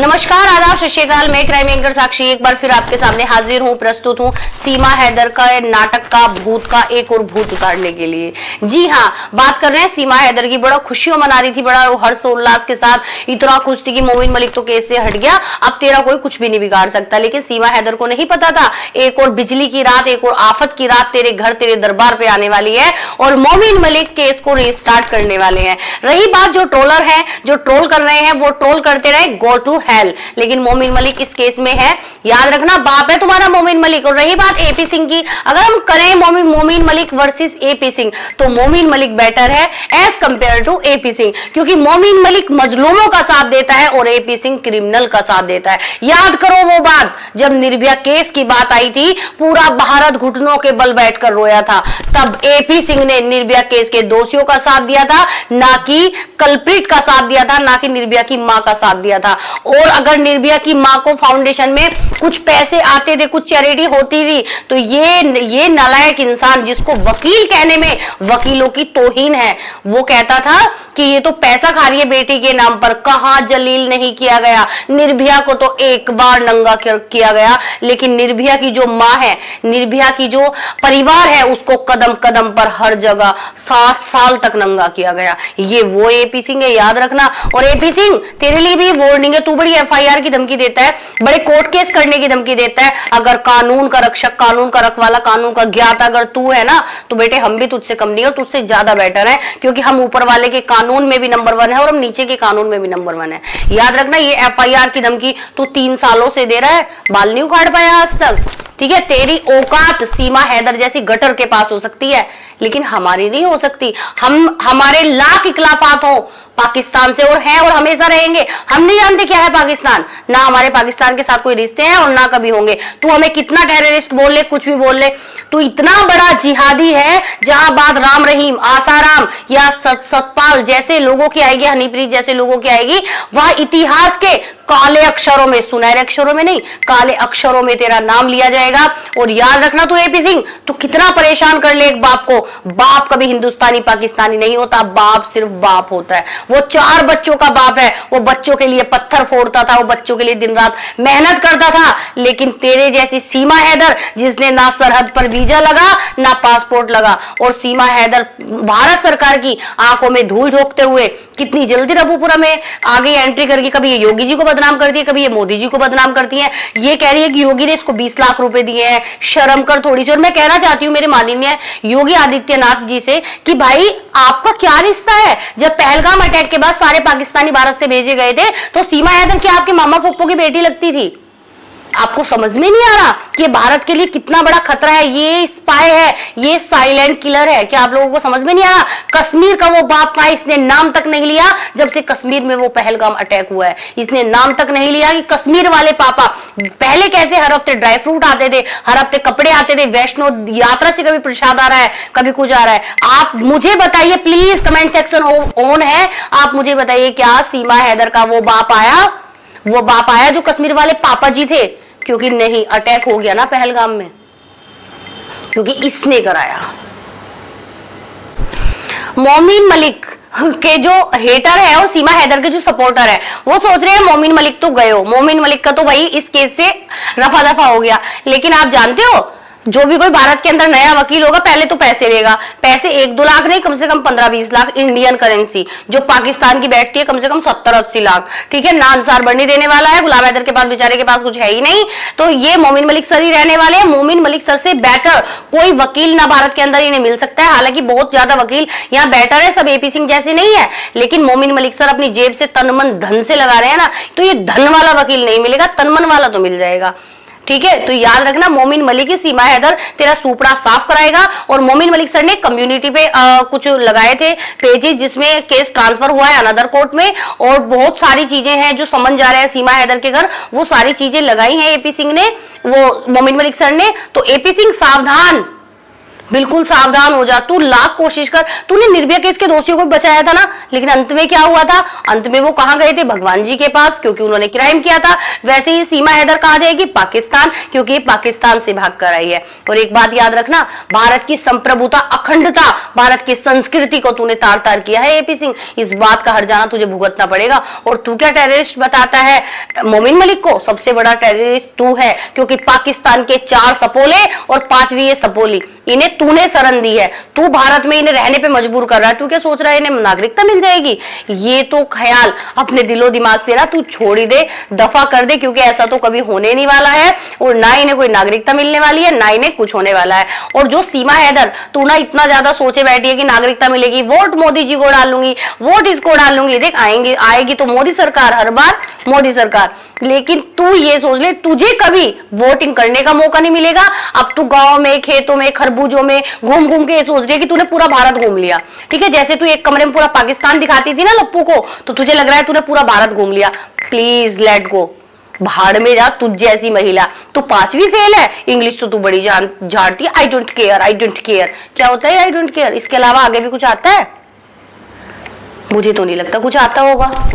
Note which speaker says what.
Speaker 1: नमस्कार, आदाब, सत श्री अकाल। मैं क्राइम एंकर साक्षी एक बार फिर आपके सामने हाजिर हूं, प्रस्तुत हूं सीमा हैदर का नाटक का भूत का एक और भूत उतारने के लिए। जी हाँ, बात कर रहे हैं सीमा हैदर की। बड़ा खुशियों मना रही थी, बड़ा हर्षोल्लास के साथ, इतना खुश थी कि मोमिन मलिक तो केस से हट गया, अब तेरा कोई कुछ भी नहीं बिगाड़ सकता। लेकिन सीमा हैदर को नहीं पता था एक और बिजली की रात, एक और आफत की रात तेरे घर, तेरे दरबार पे आने वाली है और मोमिन मलिक केस को रिस्टार्ट करने वाले हैं। रही बात जो ट्रोलर है, जो ट्रोल कर रहे हैं, वो ट्रोल करते रहे, गो टू हेल। लेकिन मोमिन मलिक इस केस में है, याद रखना, बाप है तुम्हारा मोमिन मलिक। और रही बात एपी सिंह की, अगर हम करें मोमिन मलिक वर्सेस एपी सिंह, तो मोमिन मलिक बेटर है as compare to AP Singh, क्योंकि मोमिन मलिक मजलूमों का साथ देता है और एपी सिंह क्रिमिनल का साथ देता है। याद करो वो बात, जब निर्भया केस की बात आई थी, पूरा भारत घुटनों के बल बैठकर रोया था, तब एपी सिंह ने निर्भया केस के दोषियों का साथ दिया था, ना कि कल्प्रिट का साथ दिया था, ना कि निर्भया की मां का साथ दिया था। और अगर निर्भया की मां को फाउंडेशन में कुछ पैसे आते थे, कुछ चैरिटी होती थी, तो ये नालायक इंसान, जिसको वकील कहने में वकीलों की तौहीन है, वो कहता था कि ये तो पैसा खा रही है बेटी के नाम पर। कहां जलील नहीं किया गया, निर्भया को तो एक बार नंगा किया गया, लेकिन निर्भया की जो मां है, निर्भया की जो परिवार है, उसको कदम कदम पर हर जगह 7 साल तक नंगा किया गया। ये वो एपी सिंह है, याद रखना। और एपी सिंह, तेरे लिए भी वार्निंग है, तू बड़ी एफआईआर की धमकी देता है, बड़े कोर्ट केस करने की धमकी देता है। अगर कानून का रक्षक, कानून का रखवाला, कानून का ज्ञाता अगर तू है ना, तो बेटे हम भी तुझसे कम नहीं और तुझसे ज्यादा बेटर है, क्योंकि हम ऊपर वाले के कानून में भी नंबर 1 है और हम नीचे के कानून में भी नंबर 1 है। याद रखना, ये एफआईआर की धमकी तू 3 सालों से दे रहा है, बाल नहीं उखाड़ पाया आज तक। ठीक है, तेरी औकात सीमा हैदर जैसी गटर के पास हो सकती है, लेकिन हमारी नहीं हो सकती। हमारे लाख इख्लाफात हो पाकिस्तान से, और हैं और हमेशा रहेंगे। हम नहीं जानते क्या है पाकिस्तान, ना हमारे पाकिस्तान के साथ कोई रिश्ते हैं और ना कभी होंगे। तू हमें कितना टेररिस्ट बोल ले, कुछ भी बोल ले, तू इतना बड़ा जिहादी है, जहां बात राम रहीम, आसाराम या सतपाल जैसे लोगों की आएगी, हनीप्रीत जैसे लोगों की आएगी, वह इतिहास के काले अक्षरों में, सुनहरे अक्षरों में नहीं, काले अक्षरों में तेरा नाम लिया जाएगा। और याद रखना, तू एपी सिंह, तू कितना परेशान कर ले एक बाप को, बाप कभी हिंदुस्तानी पाकिस्तानी नहीं होता, बाप सिर्फ बाप होता है। वो 4 बच्चों का बाप है, वो बच्चों के लिए पत्थर फोड़ता था, वो बच्चों के लिए दिन रात मेहनत करता था। लेकिन तेरे जैसी सीमा हैदर, जिसने ना सरहद पर वीजा लगा, ना पासपोर्ट लगा, और सीमा हैदर भारत सरकार की आंखों में धूल झोंकते हुए कितनी जल्दी रबूपुरा में आगे एंट्री करके, कभी ये योगी जी को बदनाम करती है, कभी ये मोदी जी को बदनाम करती है। ये कह रही है कि योगी ने इसको 20 लाख रुपए दिए हैं, शर्म कर थोड़ी सी। और मैं कहना चाहती हूँ मेरे माननीय योगी आदित्यनाथ जी से कि भाई आपका क्या रिश्ता है? जब पहलगाम अटैक के बाद सारे पाकिस्तानी भारत से भेजे गए थे, तो सीमा हैदर क्या आपके मामा फुप्पो की बेटी लगती थी? आपको समझ में नहीं आ रहा कि भारत के लिए कितना बड़ा खतरा है? ये स्पाई है, ये साइलेंट किलर है। क्या आप लोगों को समझ में नहीं आ रहा? कश्मीर का वो बाप का इसने नाम तक नहीं लिया जब से कश्मीर में वो पहलगाम अटैक हुआ है। इसने नाम तक नहीं लिया कि कश्मीर वाले पापा पहले कैसे हर हफ्ते ड्राई फ्रूट आते थे, हर हफ्ते कपड़े आते थे, वैष्णो यात्रा से कभी प्रसाद आ रहा है, कभी कुछ आ रहा है। आप मुझे बताइए प्लीज, कमेंट सेक्शन ऑन है, आप मुझे बताइए क्या सीमा हैदर का वो बाप आया जो कश्मीर वाले पापा जी थे? क्योंकि नहीं, अटैक हो गया ना पहलगाम में, क्योंकि इसने कराया। मोमिन मलिक के जो हेटर है और सीमा हैदर के जो सपोर्टर है, वो सोच रहे हैं मोमिन मलिक तो गए हो, मोमिन मलिक का तो भाई इस केस से रफा दफा हो गया। लेकिन आप जानते हो, जो भी कोई भारत के अंदर नया वकील होगा, पहले तो पैसे लेगा। पैसे 1-2 लाख नहीं, कम से कम 15-20 लाख इंडियन करेंसी, जो पाकिस्तान की बैठती है कम से कम 70-80 लाख। ठीक है, नानसार बढ़नी देने वाला है। गुलाम हैदर के पास, बेचारे के पास कुछ है ही नहीं, तो ये मोमिन मलिक सर ही रहने वाले हैं। मोमिन मलिक सर से बेटर कोई वकील ना भारत के अंदर इन्हें मिल सकता है। हालांकि बहुत ज्यादा वकील यहाँ बेटर है, सब एपी सिंह जैसे नहीं है, लेकिन मोमिन मलिक सर अपनी जेब से तन मन धन से लगा रहे हैं ना, तो ये धन वाला वकील नहीं मिलेगा, तन मन वाला तो मिल जाएगा। ठीक है, तो याद रखना, मोमिन मलिक की सीमा हैदर तेरा सुपड़ा साफ कराएगा। और मोमिन मलिक सर ने कम्युनिटी पे कुछ लगाए थे पेजेस, जिसमें केस ट्रांसफर हुआ है अनदर कोर्ट में, और बहुत सारी चीजें हैं जो समझ जा रहा है सीमा हैदर के घर, वो सारी चीजें लगाई हैं एपी सिंह ने, वो मोमिन मलिक सर ने। तो एपी सिंह सावधान, बिल्कुल सावधान हो जा, तू लाख कोशिश कर। तूने निर्भया केस के दोषियों को बचाया था ना, लेकिन अंत में क्या हुआ था? अंत में वो कहां गए थे? भगवान जी के पास, क्योंकि उन्होंने क्राइम किया था। वैसे ही सीमा हैदर कहां जाएगी? पाकिस्तान, क्योंकि पाकिस्तान से भाग कर आई है। और एक बात याद रखना, भारत की संप्रभुता, अखंडता, भारत की संस्कृति को तूने तार तार किया है एपी सिंह। इस बात का हर्जाना तुझे भुगतना पड़ेगा। और तू क्या टेररिस्ट बताता है मोमिन मलिक को? सबसे बड़ा टेररिस्ट तू है, क्योंकि पाकिस्तान के 4 सपोले और 5वीं ये सपोली, इन्हें तूने शरण दी है। तू भारत में इन्हें रहने पे मजबूर कर रहा है। तू क्या सोच रहा है इन्हें नागरिकता मिल जाएगी? ये तो ख्याल अपने दिलो दिमाग से ना तू छोड़ ही दे, दफा कर दे, क्योंकि ऐसा तो कभी होने नहीं वाला है। और ना इन्हें कोई नागरिकता मिलने वाली है, ना इन्हें कुछ होने वाला है। और जो सीमा हैदर, तू ना इतना ज्यादा सोचे बैठी है कि नागरिकता मिलेगी, वोट मोदी जी को डाल लूंगी, वोट इसको डाल लूंगी। देख आएगी तो मोदी सरकार, हर बार मोदी सरकार। लेकिन तू ये सोच ले, तुझे कभी वोटिंग करने का मौका नहीं मिलेगा। अब तू गांव में, खेतों में, खरबूजों में घूम घूम के ये सोच रही है कि तूने पूरा भारत घूम लिया। ठीक है, जैसे तू एक कमरे में पूरा पाकिस्तान दिखाती थी ना लप्पू को, तो तुझे लग रहा है तूने पूरा भारत घूम लिया। प्लीज लेट गो, भाड़ में जा तुझ जैसी महिला। तू 5वीं फेल है, इंग्लिश तो तू बड़ी झाड़ती है। I don't care, I don't care. क्या होता है आई डोंट केयर? इसके अलावा आगे भी कुछ आता है? मुझे तो नहीं लगता कुछ आता होगा।